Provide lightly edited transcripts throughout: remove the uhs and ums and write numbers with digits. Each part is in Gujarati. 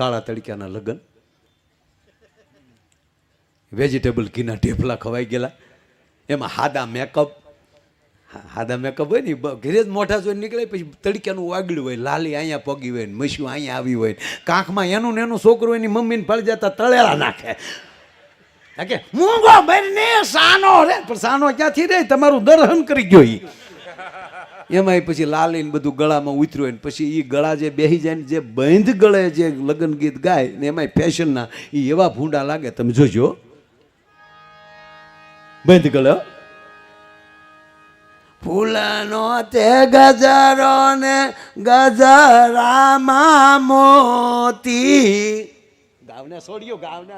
કાળા તડક્યાના લગ્ન, વેજીટેબલ ઘીના ઢેફલા ખવાઈ ગયેલા, એમાં હાદા મેકઅપ હોય ને ઘરે જ મોઢા જોઈને નીકળે, પછી તડક્યાનું વાગડ્યું હોય, લાલી અહીંયા પગી હોય ને મસ્યું અહીંયા આવી હોય, કાંખમાં એનું ને એનું છોકરું એની મમ્મીને ફળી જતા તળેલા નાખે કે મૂંગો બને સાનો રે, પણ સાનો ક્યાંથી રે, તમારું દર્શન કરી ગયો ઈ. એમાંય પછી લાલીને બધું ગળામાં ઉતર્યું હોય ને પછી એ ગળા જે બેસી જાય ને જે બંધ ગળે જે લગ્ન ગીત ગાય ને એમાંય ફેશનના એ એવા ભૂંડા લાગે, તમે જોજો બંધ ગળે. ફૂલનો તે ગજરો ને ગજરામાં મોતી, ગાવને છોડ્યો ગાવને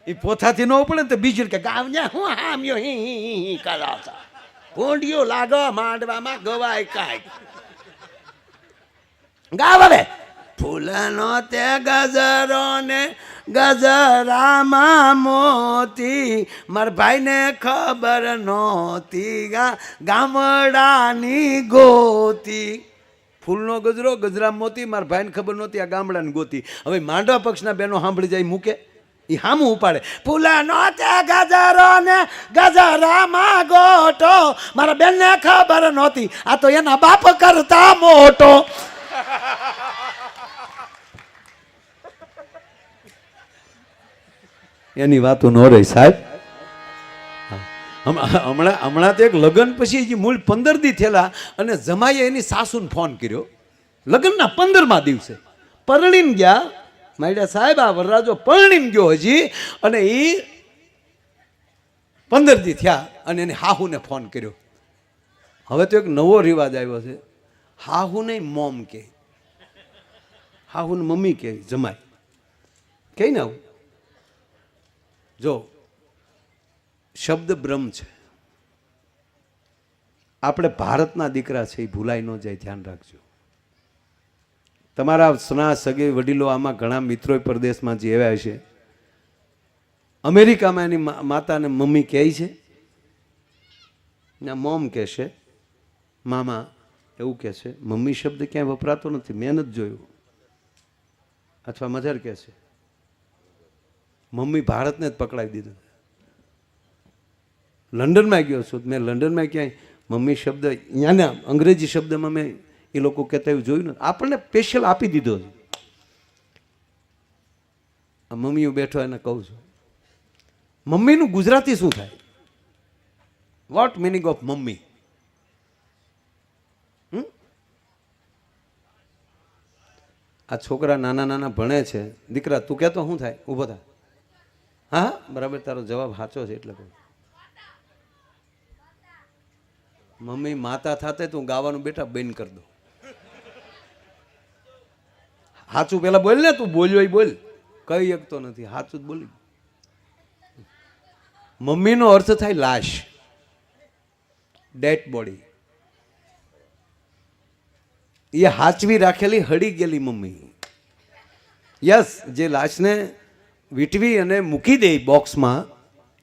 એ પોથાથી ન પડે ને તો બીજું કે ગાવને હું હામ્યો હી કરો છો, ભૂંડિયો લાગો માંડવામાં ગવાય કાંઈ ગાવ. હવે ફૂલનો તે ગજરો ને ગજરામાં મોતી, મારા ભાઈને ખબર નહોતી ગામડાની ગોતી. ફૂલનો ગજરો ગજરામાં મોતી, મારા ભાઈને ખબર નહોતી આ ગામડાની ગોતી. હવે માંડવા પક્ષના બહેનો સાંભળી જાય મૂકે એ હામું ઉપાડે, ફૂલનો તે ગજરો ને ગજરામાં ગોટો, મારા બેનને ખબર નહોતી આ તો એના બાપ કરતા મોટો. એની વાતો ન રહી સાહેબ. હમણાં તો એક લગ્ન પછી મૂળ 15 દી થયેલા અને જમાઈએ એની સાસુને ફોન કર્યો લગ્નના 15મા દિવસે, પરણીને ગયા માયડા સાહેબ, આ વરરાજો પરણીને ગયો હજી અને એ 15 દી થયા અને એની હાહુને ફોન કર્યો. હવે તો એક નવો રિવાજ આવ્યો છે, હાહુ નહીં મોમ કે, હાહુને મમ્મી કે જમાય કે ને. આવું જો શબ્દ બ્રહ્મ છે, આપણે ભારતના દીકરા છે એ ભૂલાઈ ન જાય, ધ્યાન રાખજો. તમારા સ્ના સગે વડીલો આમાં ઘણા મિત્રો પરદેશમાં જે આવ્યા છે, અમેરિકામાં એની માતાને મમ્મી કહે છે ના મોમ કહેશે, મામા એવું કહે છે, મમ્મી શબ્દ ક્યાંય વપરાતો નથી, મેં નથી જોયું. અથવા મધર કહે છે, મમ્મી ભારતને જ પકડાવી દીધું. લંડનમાં ગયો છું, મેં લંડનમાં ક્યાંય મમ્મી શબ્દ અહીંયાના અંગ્રેજી શબ્દમાં મેં એ લોકો કહેતા એવું જોયું નથી, આપણને સ્પેશિયલ આપી દીધો છે. મમ્મી હું બેઠો એને કહું છું, મમ્મીનું ગુજરાતી શું થાય? What meaning of mummy? આ છોકરા નાના નાના ભણે છે, દીકરા તું કહેતો શું થાય? ઊભો થાય. હા બરાબર, તારો જવાબ સાચો છે એટલે કહું. મમ્મી માતા થાતે તું ગાવાનું બેટા બંધ કરી દો. સાચું પેલા બોલ ને, તું બોલ્યો બોલ, કઈ શકતો નથી, સાચું જ બોલી. મમ્મીનો અર્થ થાય લાશ, ડેડ બોડી. એ હાચવી રાખેલી હળી ગયેલી મમ્મી. યસ, જે લાશને વીટવી અને મૂકી દે બોક્સમાં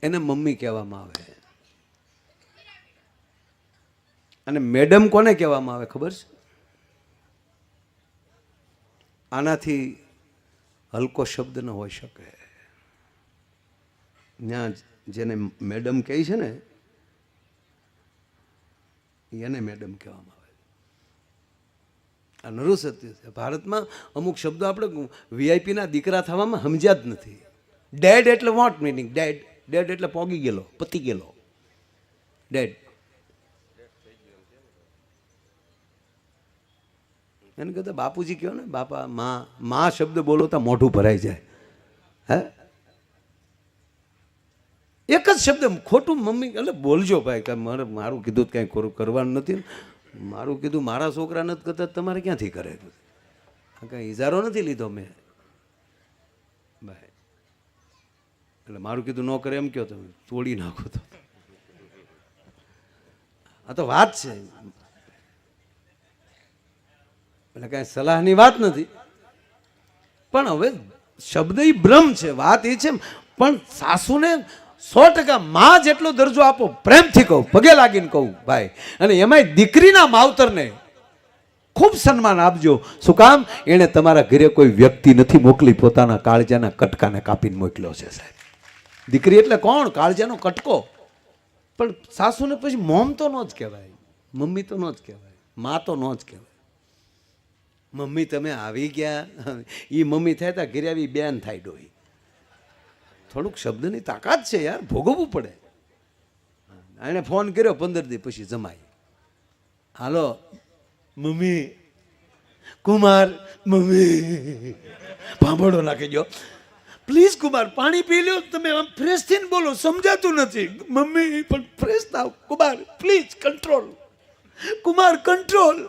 એને મમ્મી કહેવામાં આવે. અને મેડમ કોને કહેવામાં આવે ખબર છે? આનાથી હલકો શબ્દ ન હોઈ શકે. ત્યાં જેને મેડમ કહે છે ને એને મેડમ કહેવામાં આવે. આ નરું સત્ય છે. ભારતમાં અમુક શબ્દો આપણે વીઆઈપીના દીકરા થવામાં સમજ્યા જ નથી. ડેડ એટલે વોટ મિનિંગ? ડેડ ડેડ એટલે પોગી ગયેલો, પતી ગયેલો. ડેડ એને કહેતા બાપુજી કહો ને, બાપા માં શબ્દ બોલો તો મોઢું ભરાઈ જાય. હે એક જ શબ્દ ખોટું મમ્મી એટલે બોલજો ભાઈ, કે મારું કીધું કાંઈ કરવાનું નથી, મારું કીધું મારા છોકરા નથી કરતા, તમારે ક્યાંથી કરે? કાંઈ ઇજારો નથી લીધો મેં ભાઈ, એટલે મારું કીધું ન કરે એમ કહો તમે, તોડી નાખો તો. આ તો વાત છે, એટલે કાંઈ સલાહની વાત નથી. પણ હવે શબ્દ એ બ્રહ્મ છે, વાત એ છે. પણ સાસુને 100% માં જેટલો દરજ્જો આપો, પ્રેમથી કહું, પગે લાગીને કહું ભાઈ. અને એમાંય દીકરીના માવતરને ખૂબ સન્માન આપજો. શું કામ? એણે તમારા ઘરે કોઈ વ્યક્તિ નથી મોકલી, પોતાના કાળજાના કટકાને કાપીને મોકલ્યો છે સાહેબ. દીકરી એટલે કોણ? કાળજાનો કટકો. પણ સાસુને પછી મોમ તો ન જ કહેવાય, મમ્મી તો ન જ કહેવાય, મા તો ન જ કહેવાય. મમ્મી તમે આવી ગયા, એ મમ્મી થાય તા ઘરે આવી બેન થાય ડોહી. થોડુંક શબ્દની તાકાત છે યાર, ભોગવવું પડે. એણે ફોન કર્યો 15 દી પછી જમાઈ, હાલો મમ્મી, કુમાર મમ્મી, ભાંભળો નાખી ગયો. પ્લીઝ કુમાર પાણી પી લો, તમે આમ ફ્રેશ થઈને બોલો, સમજાતું નથી. મમ્મી પણ ફ્રેશ થાવ. Kumar please control, Kumar control,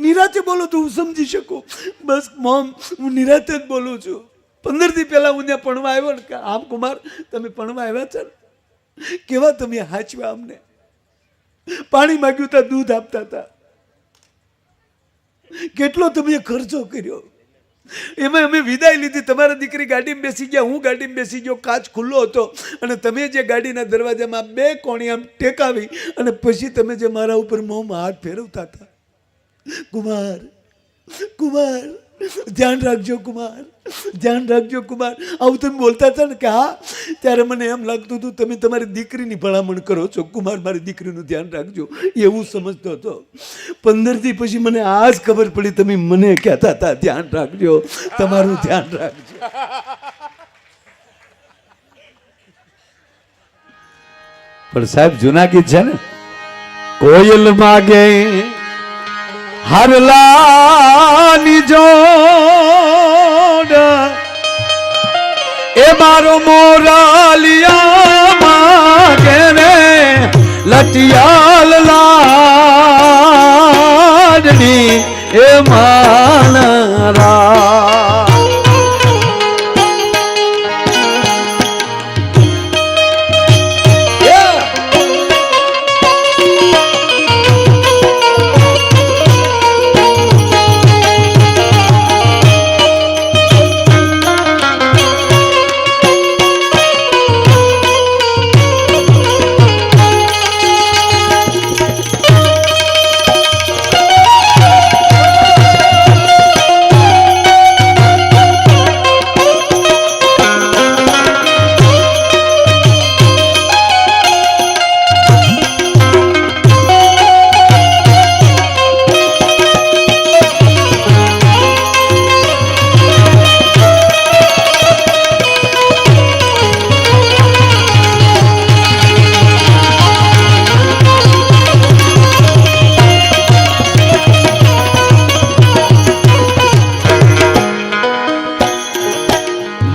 નિરાતે બોલો તો હું સમજી શકું. બસ મોમ, હું નિરાતે જ બોલું છું. 15 દી પહેલા હું ત્યાં ભણવા આવ્યો ને, આમ કુમાર તમે ભણવા આવ્યા છો ને, કેવા તમે હાચવા અમને. પાણી માગ્યું તા દૂધ આપતા હતા, કેટલો તમે ખર્ચો કર્યો. એમાં અમે વિદાય લીધી, તમારા દીકરી ગાડીમાં બેસી ગયા, હું ગાડીમાં બેસી ગયો, કાચ ખુલ્લો હતો અને તમે જે ગાડીના દરવાજામાં 2 કોણી આમ ટેકાવી અને પછી તમે જે મારા ઉપર મોંમાં હાથ ફેરવતા હતા. કુમાર, કુમાર ધ્યાન રાખજો, કુમાર ધ્યાન રાખજો. કુમાર આવું તમે બોલતા હતા ને કે હા, ત્યારે મને એમ લાગતું હતું તમે તમારી દીકરીની ભલામણ કરો છો. કુમાર મારી દીકરીનું ધ્યાન રાખજો એવું સમજતો હતો. 15 દી પછી મને આ જ ખબર પડી તમે મને કહેતા હતા ધ્યાન રાખજો, તમારું ધ્યાન રાખજો. પણ સાહેબ જૂના ગીત છે ને, કોયલ માગે હરલાની જોડ, એ મારો મોરાલિયા માગે રે લટિયાલ લાડની એ માનરા.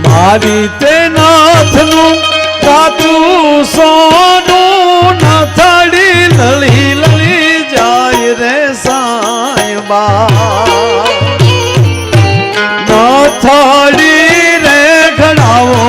મારી તે નાથનું કાચું સોનું નાથડી લળી લળી જાય રે સાયબા. નાથડી રે ઘડાવો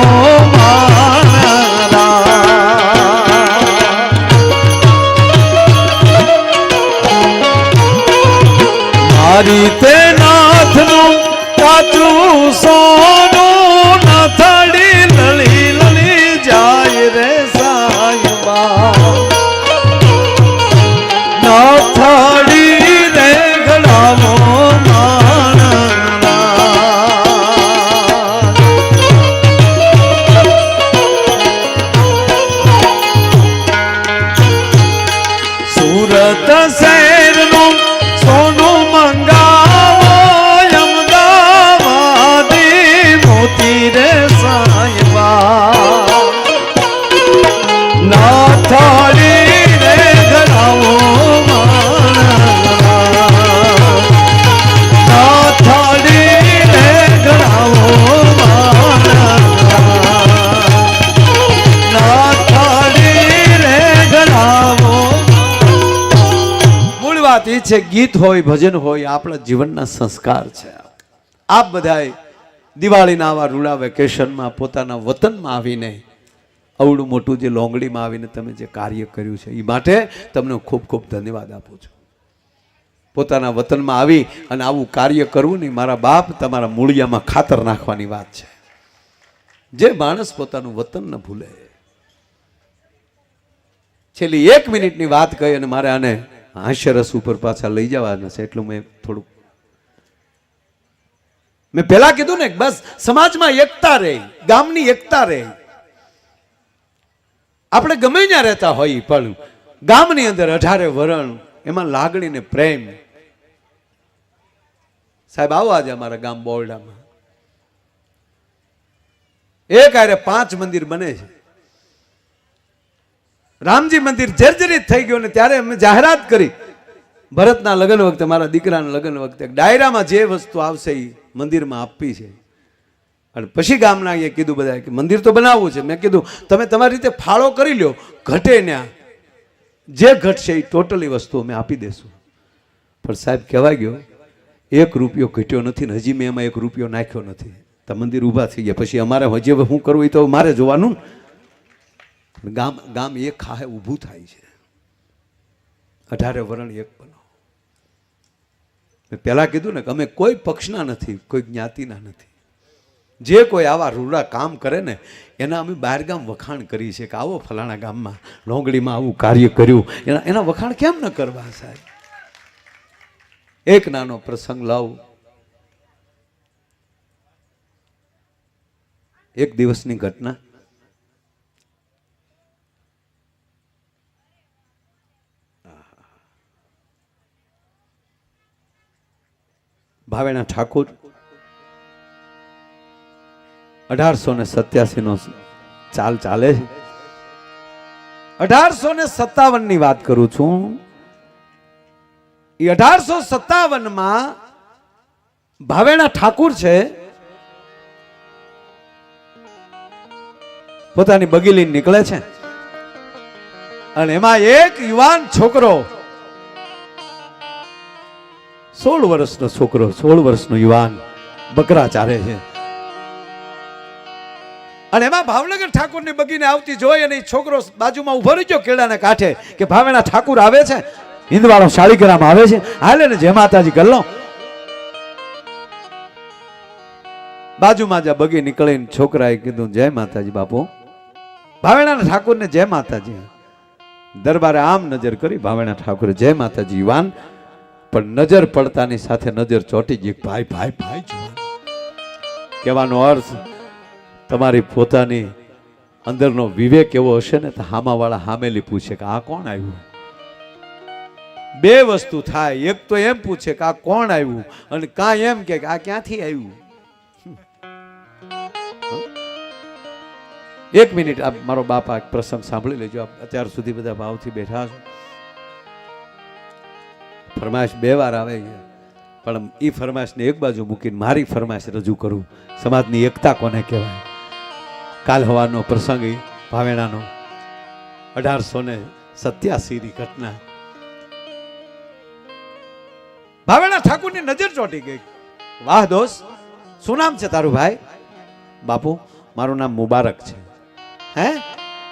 મારી તે નાથનું કાચું સોનું નાથડી લળી લળી જાય રે સાયબા. નાથડી રે ઘડાવો સુરત શહેરનું સોનું મંગાવો અમદાવાદી મોતી રે સાયબા. નાથડી રે ઘડાવો નાથડી રે ઘડાવો નાથડી રે ઘડાવો. મૂળ વાત એ છે, ગીત હોય ભજન હોય આપણા જીવનના સંસ્કાર છે. આપ બધાએ દિવાળીના આવા રૂડા વેકેશનમાં પોતાના વતનમાં આવીને અવડું મોટું જે લોંગડીમાં આવીને તમે જે કાર્ય કર્યું છે એ માટે તમને ખૂબ ખૂબ ધન્યવાદ આપું છું. પોતાના વતનમાં આવી અને આવું કાર્ય કરવું નહીં, મારા બાપ તમારા મૂળિયામાં ખાતર નાખવાની વાત છે. જે માણસ પોતાનું વતન ન ભૂલે, છેલ્લી 1 મિનિટની વાત કહી અને મારે આને હાસ્યરસ ઉપર પાછા લઈ જવાના છે, એટલું મેં થોડુંક મેં પહેલા કીધું ને, બસ સમાજમાં એકતા રહે, ગામની એકતા રહે. આપણે ગમે ત્યાં રહેતા હોઈએ પણ ગામની અંદર 18 વરણ એમાં લાગણી ને પ્રેમ. સાહેબ આવો આજે અમારા ગામ બોરડામાં એક આરે 5 મંદિર બને છે. રામજી મંદિર જર્જરિત થઈ ગયો ને ત્યારે અમે જાહેરાત કરી ભરતના લગ્ન વખતે, મારા દીકરાના લગ્ન વખતે, ડાયરામાં જે વસ્તુ આવશે એ મંદિરમાં આપવી છે. અને પછી ગામના એ કીધું બધા કે મંદિર તો બનાવવું છે. મેં કીધું તમે તમારી રીતે ફાળો કરી લ્યો, ઘટે ને જે ઘટશે એ ટોટલી વસ્તુ અમે આપી દેશું. પણ સાહેબ કહેવાય ગયો 1 રૂપિયો ઘટ્યો નથી ને હજી મેં એમાં 1 રૂપિયો નાખ્યો નથી. તો મંદિર ઊભા થઈ ગયા. પછી અમારે હજી શું કરવું એ તો મારે જોવાનું. ગામ એક ખાહે ઊભું થાય છે. 18 વરણ એક બનો. મેં પહેલા કીધું ને કે અમે કોઈ પક્ષના નથી, કોઈ જ્ઞાતિના નથી. જે કોઈ આવા રૂડા કામ કરે ને એના અમે બહાર ગામ વખાણ કરી છે કે આવો ફલાણા ગામમાં લોંગડીમાં આવું કાર્ય કર્યું, એના વખાણ કેમ ન કરવા સાહેબ. એક નાનો પ્રસંગ લાવું. એક દિવસની ઘટના. ભાવેણા ઠાકોર 1887 નો ચાલ ચાલે છે. 1857 ની વાત કરું છું. એ 1857 માં ભાવેણા ઠાકુર છે પોતાની બગી લઈને નીકળે છે અને એમાં એક યુવાન છોકરો 16 વર્ષનો છોકરો, 16 વર્ષનો યુવાન બકરા ચારે છે. અને એમાં ભાવનગર ઠાકોરની બગીને આવતી જોઈ અને છોકરો બાજુમાં ઉભો રહી ગયો કેળાના કાંઠે કે ભાવેણા ઠાકુર આવે છે, હિંદવાળો શાળીગ્રામ આવે છે, હાલે ને જય માતાજી કરી લો. બાજુમાં જ બગી નીકળીને છોકરાએ કીધું જય માતાજી બાપુ. ભાવેણા ઠાકુરને જય માતાજી. દરબારે આમ નજર કરી, ભાવેણા ઠાકુરે જય માતાજી. યુવાન પણ નજર પડતાની સાથે નજર ચોટી ગઈ. ભાઈ ભાઈ ભાઈ જુવાન. કહેવાનો અર્થ તમારી પોતાની અંદરનો વિવેક એવો હશે ને તો હામાવાળા હામેલી પૂછે કે આ કોણ આવ્યું. 2 વસ્તુ થાય. એક તો એમ પૂછે કે આ કોણ આવ્યું અને કાં એમ કે આ ક્યાંથી આવ્યું. 1 મિનિટ આ મારો બાપા એક પ્રસંગ સાંભળી લેજો. અત્યાર સુધી બધા ભાવથી બેઠા છો. ફરમાઈશ 2 વાર આવે છે પણ એ ફરમાઈશને એક બાજુ મૂકીને મારી ફરમાઈશ રજૂ કરું. સમાજની એકતા કોને કહેવાય. કાલ હવાનો પ્રસંગ ભાવેણાનો 1887 ની ઘટના. ભાવેણા ઠાકુરની નજર ચોટી ગઈ. વાહ દોસ્ત, શું નામ છે તારું? ભાઈ બાપુ મારું નામ મુબારક છે. હે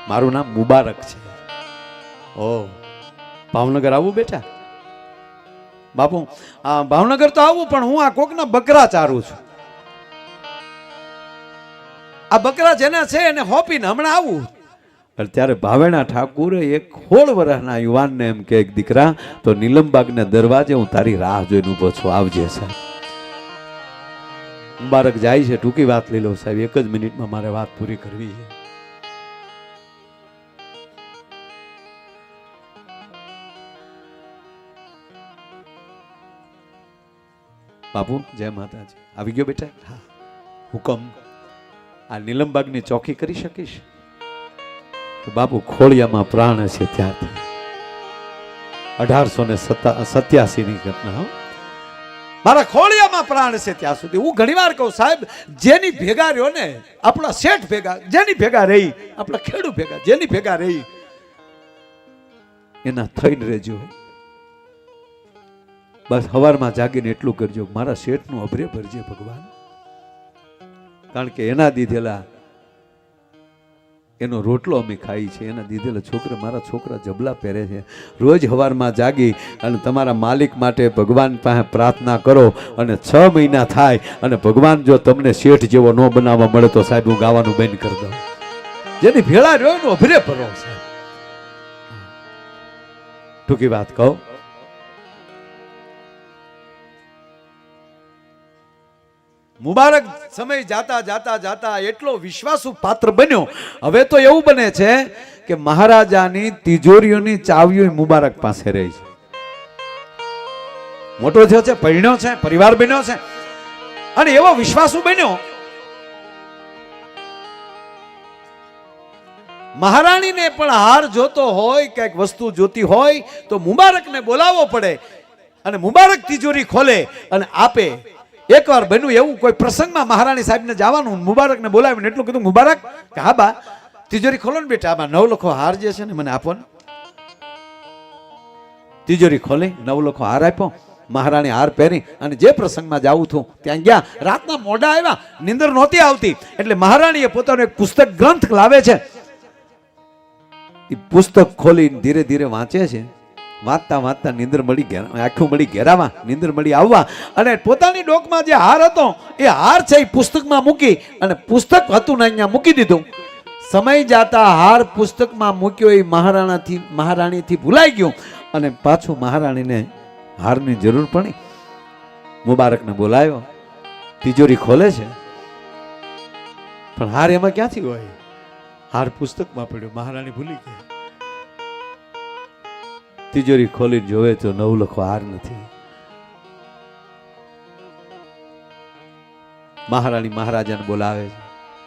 મારું નામ મુબારક છે. ઓ ભાવનગર આવું બેટા? બાપુ ભાવનગર તો આવું પણ હું આ કોકના બકરા ચારું છું. આ બકરા જેના છે એને હોપીને હમણાં આવું. ત્યારે ભાવેણા ઠાકુરે એક 16 વર્ષના યુવાનને એમ કે દીકરા તો નીલમબાગના દરવાજે હું તારી રાહ જોઈને ઊભો છું, આવજે સાહેબ. મુબારક જાય છે. ટૂંકી વાત લઈ લો સાહેબ, 1 જ મિનિટમાં મારે વાત પૂરી કરવી છે. બાપુ જય માતાજી. આવી ગયો બેટા? હા હુકમ. આ નીલમબાગની ચોકી કરી શકીશ? બાપુ ખોળિયામાં પ્રાણ છે ત્યાંથી. 1887 ની ઘટના. મારા ખોળિયામાં પ્રાણ છે ત્યાં સુધી. હું ઘણી વાર કહું સાહેબ, જેની ભેગા રહ્યો ને આપણા શેઠ ભેગા, જેની ભેગા રહી આપણા ખેડૂત ભેગા, જેની ભેગા રહી એના થઈને રહેજો. બસ હવારમાં જાગીને એટલું કરજો, મારા શેઠનું અભરે ભરજે ભગવાન. કારણ કે એના દીધેલા એનો રોટલો અમે ખાઈ છે, એના દીધેલા છોકરા, મારા છોકરા જબલા પહેરે છે. રોજ હવારમાં જાગી અને તમારા માલિક માટે ભગવાન પાસે પ્રાર્થના કરો અને 6 મહિના થાય અને ભગવાન જો તમને શેઠ જેવો ન બનાવવા મળે તો સાહેબ હું ગાવાનું બંધ કરી દઉં. જેની ભેળા રહ્યો એનું અભરે ભરો સાહેબ. ટૂંકી વાત કહું, મુબારક સમય જાતા જાતા જાતા એટલો વિશ્વાસુ પાત્ર બન્યો. હવે તો એવું બને છે કે મહારાજાની તિજોરીઓની ચાવીઓ મુબારક પાસે રહી છે. મોટો થયો છે, પરણ્યો છે, પરિવાર બન્યો છે અને એવો વિશ્વાસુ બન્યો. મહારાણીને પણ હાર જોતો હોય, કઈક વસ્તુ જોતી હોય તો મુબારકને બોલાવવો પડે અને મુબારક તિજોરી ખોલે અને આપે. એકવાર બન્યું એવું, કોઈ પ્રસંગમાં મહારાણી સાહેબને જવાનું, મુબારકને બોલાવીને એટલું કીધું, મુબારક કે હા બા તિજોરી ખોલો ને બેટા, આમાં 9 લખો હાર જે છે ને મને આપો ને. તિજોરી ખોલી 9 લખો હાર આપ્યો. મહારાણી હાર પહેરી અને જે પ્રસંગમાં જાવું હતું ત્યાં ગયા. રાતના મોડા આવ્યા, નીંદર નહોતી આવતી એટલે મહારાણીએ પોતાનો એક પુસ્તક ગ્રંથ લાવે છે. એ પુસ્તક ખોલી ધીરે ધીરે વાંચે છે. વાંચતા વાંચતા નીંદર મળી, આંખું મળી ઘેરાવા, નીંદર મળી આવવા અને પોતાની ડોકમાં જે હાર હતો એ હાર છે એ પુસ્તકમાં મૂકી અને પુસ્તક હતું ને અહીંયા મૂકી દીધું. સમય જાતા હાર પુસ્તકમાં મૂક્યો એ મહારાણીથી ભૂલાઈ ગયું અને પાછું મહારાણીને હારની જરૂર પડી. મુબારકને બોલાવ્યો, તિજોરી ખોલે છે પણ હાર એમાં ક્યાંથી હોય? હાર પુસ્તકમાં પડ્યો, મહારાણી ભૂલી ગયા. તિજોરી ખોલીને જોવે તો 9 લખો હાર નથી. મહારાણી મહારાજાને બોલાવે છે,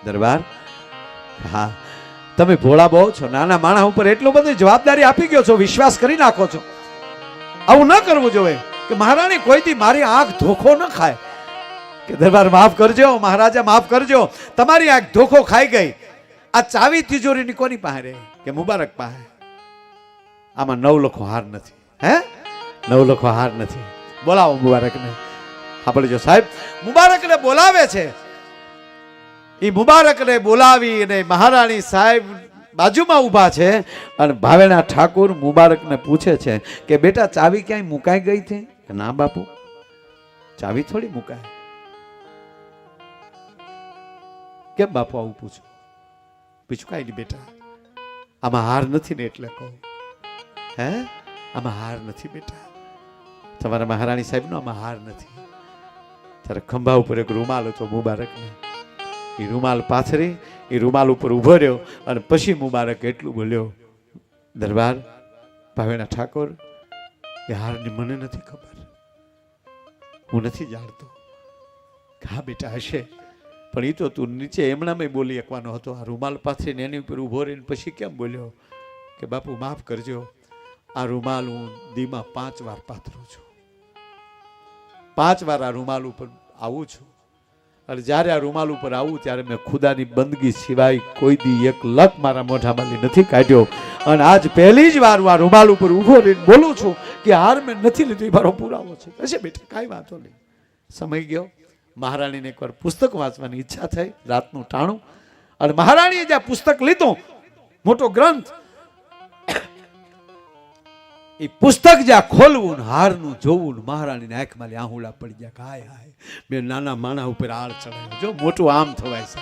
દરબાર હા તમે ભોળા બહુ છો, નાના માણસ ઉપર એટલું બધી જવાબદારી આપી ગયો છો, વિશ્વાસ કરી નાખો છો. આવું ન કરવું જોઈએ કે મહારાણી કોઈથી મારી આંખ ધોખો ન ખાય. કે દરબાર માફ કરજો, મહારાજા માફ કરજો, તમારી આંખ ધોખો ખાઈ ગઈ. આ ચાવી તિજોરીની કોની પાસે રહે? કે મુબારક પાસે. આમાં 9 લખો હાર નથી. હે 9 લખો હાર નથી. બોલાવો મુબારકને. આપણે જો સાહેબ મુબારકને બોલાવે છે. એ મુબારકને બોલાવી અને મહારાણી સાહેબ બાજુમાં ઊભા છે અને ભાવેણા ઠાકોર મુબારકને પૂછે છે કે બેટા ચાવી ક્યાંય મુકાઈ ગઈ છે? કે ના બાપુ, ચાવી થોડી મુકાય. કેમ બાપુ આવું પૂછો? બીજું કાંઈ નહીં બેટા, આમાં હાર નથી ને એટલે કહું. હે આમાં હાર નથી બેટા, તમારા મહારાણી સાહેબનો આમાં હાર નથી. ત્યારે ખંભા ઉપર એક રૂમાલ હતો મુબારકને. એ રૂમાલ પાથરી એ રૂમાલ ઉપર ઉભો રહ્યો અને પછી મુબારક એટલું બોલ્યો, દરબાર ભાવેણા ઠાકોર, એ હારની મને નથી ખબર, હું નથી જાણતો. હા બેટા હશે, પણ એ તો તું નીચે એમણામાં બોલી શકવાનો હતો. આ રૂમાલ પાથરીને એની ઉપર ઉભો રહીને પછી કેમ બોલ્યો કે બાપુ માફ કરજો, આ રૂમાલ હું દીમાં 5 વાર પાથરું છું, 5 વાર આ રૂમાલ ઉપર આવું છું અને જ્યારે આ રૂમાલ ઉપર આવું ત્યારે મેં ખુદાની બંદગી સિવાય કોઈ દી એક લક મારા મોઢામાંથી નથી કાઢ્યો અને આજ પહેલી જ વાર હું આ રૂમાલ ઉપર ઊભો રહીને બોલું છું કે હાર મેં નથી લીધું. એ મારો પુરાવો છે. હશે બેટા, કાંઈ વાંધો નહીં. સમય ગયો. મહારાણીને એકવાર પુસ્તક વાંચવાની ઈચ્છા થઈ. રાતનું ટાણું અને મહારાણીએ જ્યાં પુસ્તક લીધું, મોટો ગ્રંથ, એ પુસ્તક જ્યાં ખોલવું ને હારનું જોવું ને મહારાણીને આંખમાં આહુડા પડી ગયા. હાય હાય, બે નાના માણા ઉપર આળ ચડાવ્યું. જો મોટું આમ થવાય છે.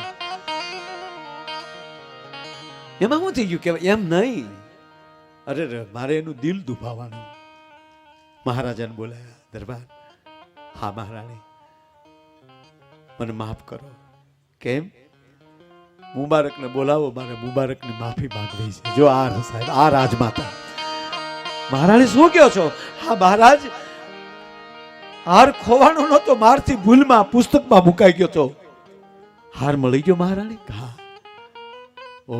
એમાં શું થઈ ગયું કે એમ નહીં, અરે મારે એનું દિલ દુભાવવાનું. મહારાજાને બોલાયા, દરબાર હા મહારાણી મને માફ કરો. કેમ? મુબારકને બોલાવો, મારે મુબારકની માફી માંગવી છે. જો આ સાહેબ, આ રાજમાતા. મહારાણી શું કહો છો? હા મહારાજ, હાર ખોવાનો નતો, મારથી ભૂલમાં પુસ્તકમાં મુકાઈ ગયો તો. હાર મળી ગયો મહારાણી? હા. ઓ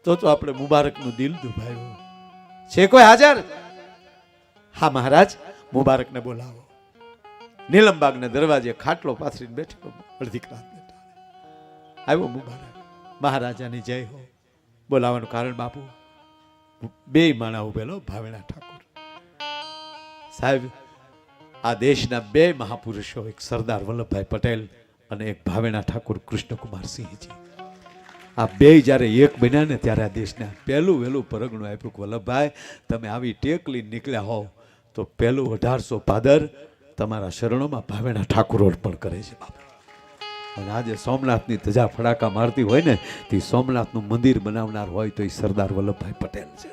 તો આપણે મુબારકનું દિલ દુભાયું છે. કોઈ હાજર? હા મહારાજ, મુબારકને બોલાવો. નીલમબાગના દરવાજે ખાટલો પાથરીને બેઠો. અડધી રાત બેઠા. આવ્યો મુબારક. મહારાજાની જય હો. બોલાવાનું કારણ બાપુ, 2 માણા ઉભેલો ભાવેણા ઠાકોર સાહેબ. આ દેશના 2 મહાપુરુષો, એક સરદાર વલ્લભભાઈ પટેલ અને એક ભાવેણા ઠાકોર કૃષ્ણકુમારસિંહજી. આ 2 જ્યારે એક બન્યા ને ત્યારે આ દેશના પહેલું વહેલું પરગણું આપ્યું. વલ્લભભાઈ તમે આવી ટેક લઈને નીકળ્યા હોવ તો પહેલું 1800 ભાદર તમારા શરણોમાં ભાવેણા ઠાકોર અર્પણ કરે છે બાપુ. અને આજે સોમનાથની ધજા ફડાકા મારતી હોય ને તે સોમનાથનું મંદિર બનાવનાર હોય તો એ સરદાર વલ્લભભાઈ પટેલ છે.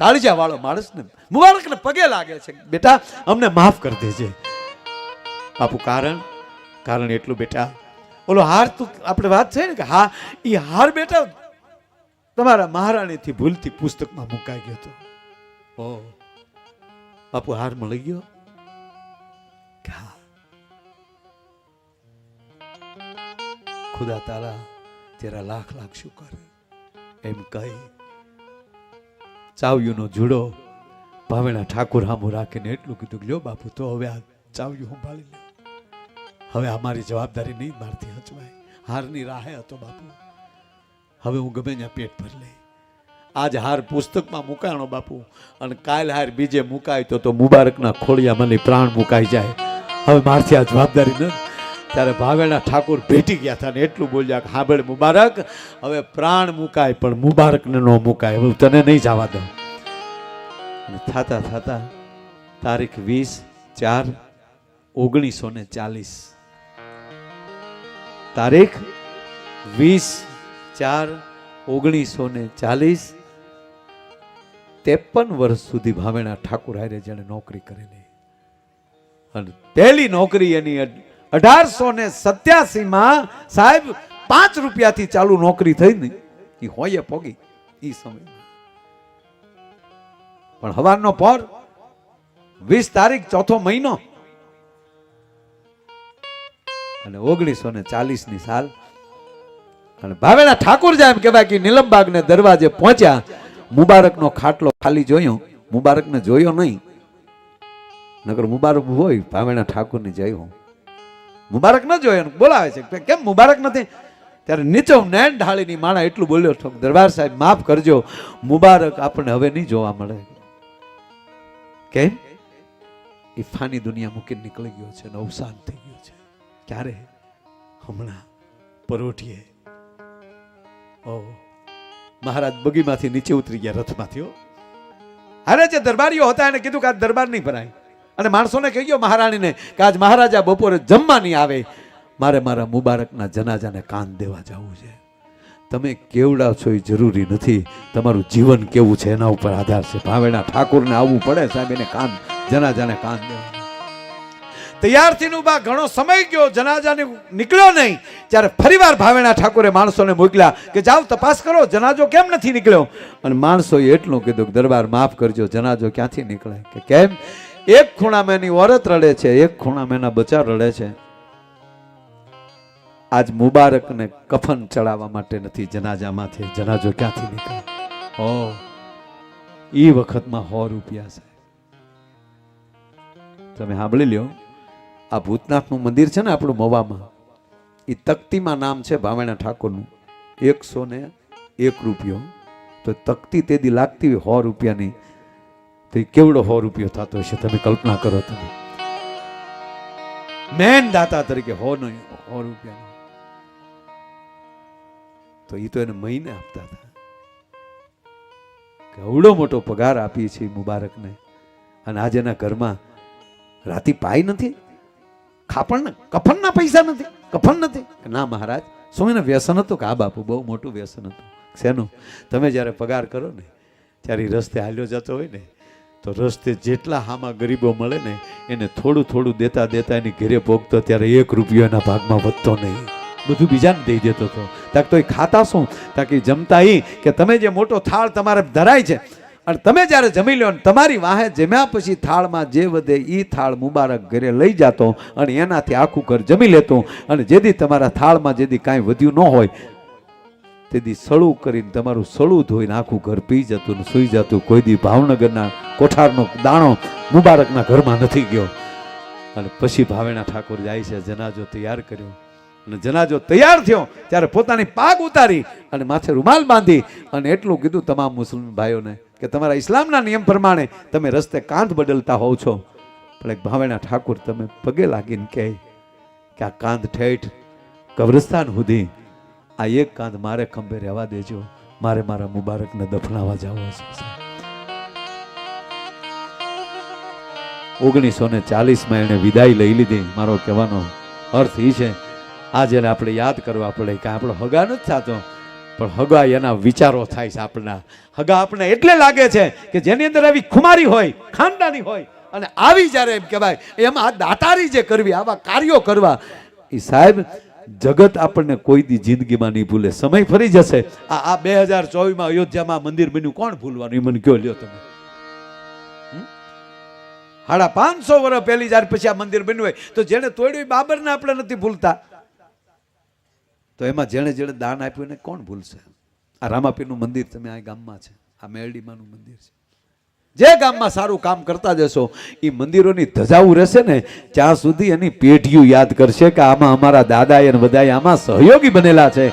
કાળજા વાળો માણસને મુબારકને પગે લાગે છે, બેટા અમને માફ કરી દેજે બાપુ. કારણ એટલું બેટા, ઓલો હાર તું આપણે વાત છે ને કે હા એ હાર બેટા તમારા મહારાણીથી ભૂલથી પુસ્તકમાં મુકાઈ ગયો હતો. ઓ બાપુ હાર મળી ગયો. ખુદા તારા તેરા લાખ લાખ શુકર એમ કહી ચાવ્યુંનો જુડો ભાવેણા ઠાકુર હામું રાખીને એટલું કીધું કે લ્યો બાપુ તો હવે આ ચાવ્યું સંભાળી લે, હવે અમારી જવાબદારી નહીં મારથી હચવાય. હારની રાહે હતો બાપુ, હવે હું ગમે ત્યાં પેટ ભરી લઈ. આજ હાર પુસ્તકમાં મુકાણો બાપુ, અને કાલ હાર બીજે મુકાય તો મુબારકના ખોળિયા મને પ્રાણ મુકાઈ જાય. હવે મારથી આ જવાબદારી ન. ત્યારે ભાવેણા ઠાકોર ભેટી ગયા હતા ને એટલું બોલ્યા કે હાંભળ મુબારક, હવે પ્રાણ મુકાય પણ મુબારકને ન મુકાય, હવે તને નહીં જવા દઉં. થતા થતા તારીખ 20/4/1940 તારીખ 20/4/1940 53 વર્ષ સુધી ભાવેણા ઠાકોર હારે જેણે નોકરી કરેલી, અને પહેલી નોકરી એની 1887 સાહેબ 5 રૂપિયાથી ચાલુ નોકરી થઈ ને એ હોય પોગી એ સમય. પણ હવારનો પર 20 તારીખ 4થો મહિનો અને 1940 ની સાલ. અને ભાવેણા ઠાકોર જાય એમ કહેવાય કે નીલમબાગ ને દરવાજે પહોંચ્યા. મુબારકનો ખાટલો ખાલી જોયો, મુબારકને જોયો નહીં, નકર મુબારક હોય ભાવેણા ઠાકોરની જય હું. મુબારક ન જોયો, બોલાવે છે કેમ મુબારક નથી. ત્યારે નીચો નેણ ઢાળીની માણા એટલું બોલ્યો, દરબાર સાહેબ માફ કરજો, મુબારક આપણને હવે નહીં જોવા મળે. કેમ? એ ફાની દુનિયા મૂકીને નીકળી ગયો છે, અવસાન થઈ ગયું છે. ક્યારે? હમણાં પરોઠીએ. ઓ મહારાજ બગીમાંથી નીચે ઉતરી ગયા રથમાંથી. અરે જે દરબારીઓ હતા એને કીધું કે આ દરબાર નહીં ભરાય, અને માણસોને કહી ગયો મહારાણીને કે આજ મહારાજા બપોરે જમવા નહીં આવે, મારે મારા મુબારકના જનાજાને કાન દેવા જવું છે. તમે કેવડા છો એ જરૂરી નથી, તમારું જીવન કેવું છે એના ઉપર આધાર છે. ભાવેણા ઠાકોરને આવવું પડે સાહેબ, એને કાન જનાજાને કાન દેવા. તૈયાર થઈને ઉભા, ઘણો સમય ગયો, જનાજાને નીકળ્યો નહીં. ત્યારે ફરીવાર ભાવેણા ઠાકોરે માણસોને મોકલ્યા કે જાઓ તપાસ કરો, જનાજો કેમ નથી નીકળ્યો. અને માણસોએ એટલું કીધું કે દરબાર માફ કરજો, જનાજો ક્યાંથી નીકળે. કે કેમ? એક ખૂણામાં એની ઓરત રડે છે, એક ખૂણામાં એના બચ્ચા રડે છે. આજ મુબારકને કફન ચડાવવા માટે નથી જનાજામાંથી, જનાજો ક્યાંથી નીકળે. ઓ એ વખતમાં 100 રૂપિયા છે. તમે સાંભળી લ્યો, આ ભૂતનાથનું મંદિર છે ને આપણું મવામાં, એ તકતીમાં નામ છે ભાવેણા ઠાકોરનું. 101 રૂપિયો તો તકતી તેદી લાગતી હોય 100 રૂપિયાની, તો એ કેવડો 100 રૂપિયો થતો હશે તમે કલ્પના કરો. તમે મેન દાતા તરીકે 100 રૂપિયા તો એ તો એને મહિને આપતા હતા. કેવડો મોટો પગાર આપી છે મુબારકને. અને આજે એના ઘરમાં રાતી પાઈ નથી, કફનના પૈસા નથી, કફન નથી. ના મહારાજ, શું એને વ્યસન હતું? કે આ બાપુ બહુ મોટું વ્યસન હતું. શેનું? તમે જ્યારે પગાર કરો ને ત્યારે રસ્તે હાલ્યો જતો હોય ને તો રસ્તે જેટલા હામાં ગરીબો મળે ને એને થોડું થોડું દેતા દેતા એની ઘરે ભોગતો, ત્યારે 1 રૂપિયો એના ભાગમાં વધતો નહીં, બધું બીજાને દઈ દેતો હતો. તાક તો એ ખાતા શું? તાકી જમતા એ કે તમે જે મોટો થાળ તમારે ધરાય છે અને તમે જ્યારે જમી લો ને તમારી વાહે જમ્યા પછી થાળમાં જે વધે એ થાળ મુબારક ઘરે લઈ જતો અને એનાથી આખું ઘર જમી લેતું. અને જેથી તમારા થાળમાં જેથી કાંઈ વધ્યું ન હોય તેથી સળું કરીને તમારું સળું ધોઈને આખું ઘર પી જતું ને સૂઈ જતું. કોઈ દી ભાવનગરના કોઠારનો દાણો મુબારકના ઘરમાં નથી ગયો. અને પછી ભાવેણા ઠાકોર જાય છે, જનાજો તૈયાર કર્યો. અને જનાજો તૈયાર થયો ત્યારે પોતાની પાગ ઉતારી અને માથે રૂમાલ બાંધી અને એટલું કીધું તમામ મુસ્લિમ ભાઈઓને કે તમારા ઇસ્લામના નિયમ પ્રમાણે તમે રસ્તે કાંધ બદલતા હોવ છો, પણ એક ભાવેણા ઠાકોર તમે પગે લાગીને કહે કે આ કાંધ ઠેઠ કબ્રસ્તાન સુધી આ એક કાંધ મારે ખંભે રહેવા દેજો, મારે મારા મુબારકને દફનાવા જવો છે. 1940માં એને વિદાય લઈ લીધી. મારો કહેવાનો અર્થ એ છે આજે આપણે યાદ કરવા પડે કે આપણો હગા નથી થતો પણ હગા એના વિચારો થાય છે આપણા. હગા આપણે એટલે લાગે છે કે જેની અંદર આવી ખુમારી હોય, ખાનદાની હોય, અને આવી જ્યારે એમ કહેવાય એમાં આ દાતારી જે કરવી, આવા કાર્યો કરવા, એ સાહેબ જગત આપણને કોઈ દી જિંદગીમાં નહીં ભૂલે. સમય ફરી જશે. આ 2024માં અયોધ્યામાં મંદિર બન્યું, કોણ ભૂલવાનું? એ મને કયો લ્યો તમે. 550 વર્ષ પહેલી જ્યારે પછી આ મંદિર બન્યું હોય તો જેને તોડ્યું બાબરને આપણે નથી ભૂલતા, તો એમાં જેણે જેણે દાન આપ્યું એને કોણ ભૂલશે? આ રામાપીરનું મંદિર તમે આ ગામમાં છે, આ મેરડીમાનું મંદિર છે. જે ગામમાં સારું કામ કરતા જશો એ મંદિરોની ધજાવું રહેશે ને ત્યાં સુધી એની પેઢીઓ યાદ કરશે કે આમાં અમારા દાદા અને બધા આમાં સહયોગી બનેલા છે.